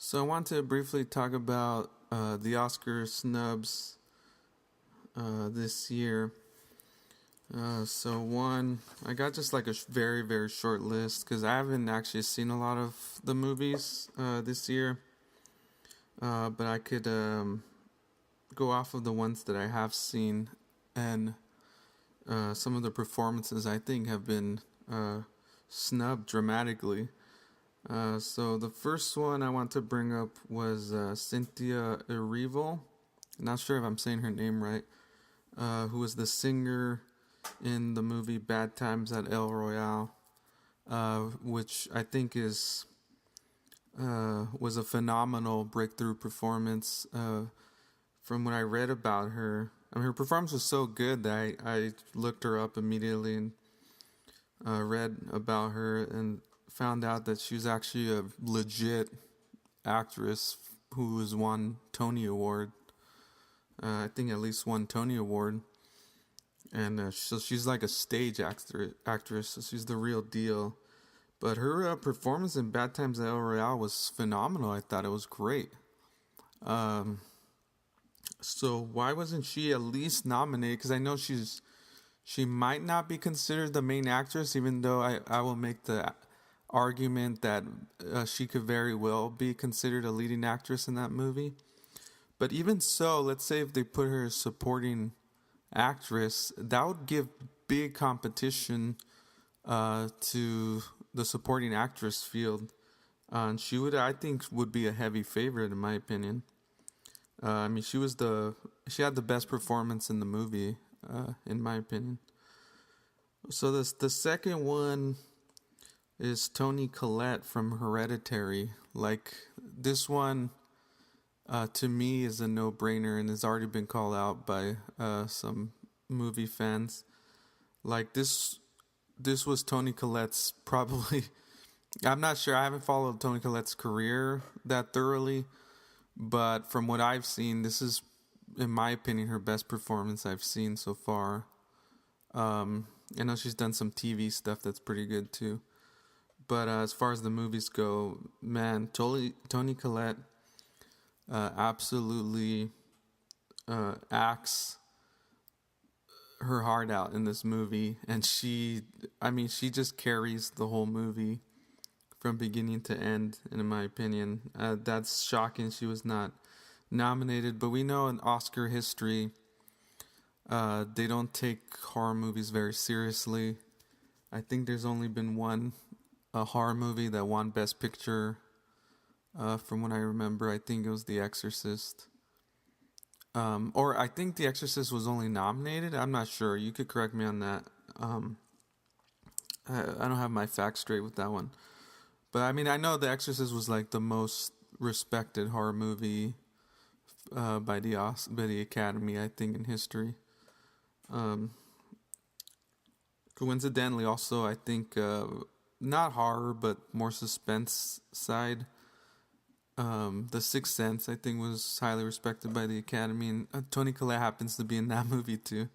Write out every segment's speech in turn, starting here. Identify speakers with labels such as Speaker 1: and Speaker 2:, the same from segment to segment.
Speaker 1: So I want to briefly talk about the Oscar snubs this year. I got just like a very, very short list because I haven't actually seen a lot of the movies this year. But I could go off of the ones that I have seen, and some of the performances I think have been snubbed dramatically. So the first one I want to bring up was Cynthia Erivo. Not sure if I'm saying her name right. Who was the singer in the movie Bad Times at El Royale, which I think was a phenomenal breakthrough performance. From what I read about her, I mean, her performance was so good that I looked her up immediately and read about her and found out that she was actually a legit actress who has won Tony Award. I think at least one Tony Award. And so she's like a stage actress, so she's the real deal. But her performance in Bad Times at El Royale was phenomenal. I thought it was great. So why wasn't she at least nominated? Because I know she might not be considered the main actress, even though I will make the argument that she could very well be considered a leading actress in that movie. But even so, let's say if they put her as supporting actress, that would give big competition to the supporting actress field. And she would, I think, would be a heavy favorite in my opinion. I mean, she had the best performance in the movie, in my opinion. So the second one is Toni Collette from Hereditary. Like, this one, to me, is a no-brainer and has already been called out by some movie fans. Like, this was Toni Collette's probably... I'm not sure. I haven't followed Toni Collette's career that thoroughly, but from what I've seen, this is, in my opinion, her best performance I've seen so far. I know she's done some TV stuff that's pretty good too. But as far as the movies go, man, Toni Collette absolutely acts her heart out in this movie. And she just carries the whole movie from beginning to end, in my opinion. That's shocking she was not nominated. But we know in Oscar history, they don't take horror movies very seriously. I think there's only been a horror movie that won Best Picture, from what I remember. I think it was The Exorcist. Or I think The Exorcist was only nominated. I'm not sure. You could correct me on that. I don't have my facts straight with that one. But I mean, I know The Exorcist was like the most respected horror movie by the Academy, I think, in history. Coincidentally, also, I think not horror, but more suspense side. The Sixth Sense, I think, was highly respected by the Academy, and Toni Collette happens to be in that movie too.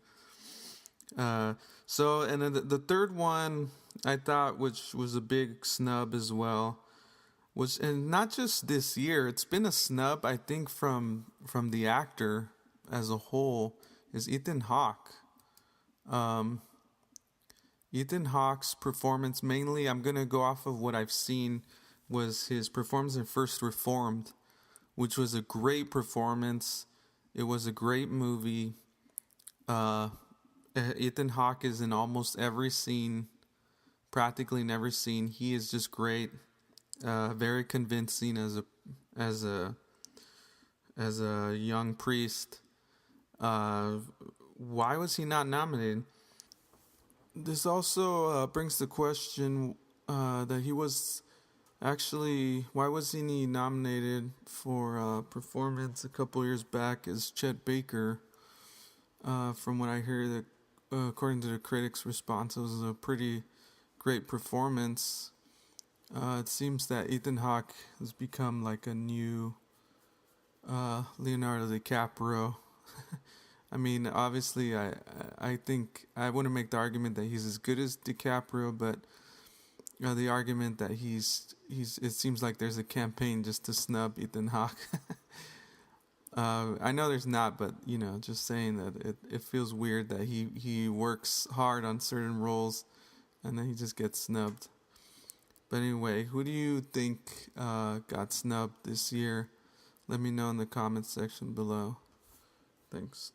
Speaker 1: And then the third one I thought, which was a big snub as well, was, and not just this year, it's been a snub, I think, from the actor as a whole, is Ethan Hawke. Ethan Hawke's performance, mainly, I'm going to go off of what I've seen, was his performance in First Reformed, which was a great performance. It was a great movie. Ethan Hawke is in almost every scene, practically in every scene. He is just great, very convincing as a young priest. Why was he not nominated? This also brings the question that he was actually, why wasn't he nominated for performance a couple years back as Chet Baker? From what I hear, that according to the critics' response, it was a pretty great performance. It seems that Ethan Hawke has become like a new Leonardo DiCaprio. I mean, obviously, I think I wouldn't make the argument that he's as good as DiCaprio, but the argument that he's it seems like there's a campaign just to snub Ethan Hawke. I know there's not, but just saying that it feels weird that he works hard on certain roles and then he just gets snubbed. But anyway, who do you think got snubbed this year? Let me know in the comments section below. Thanks.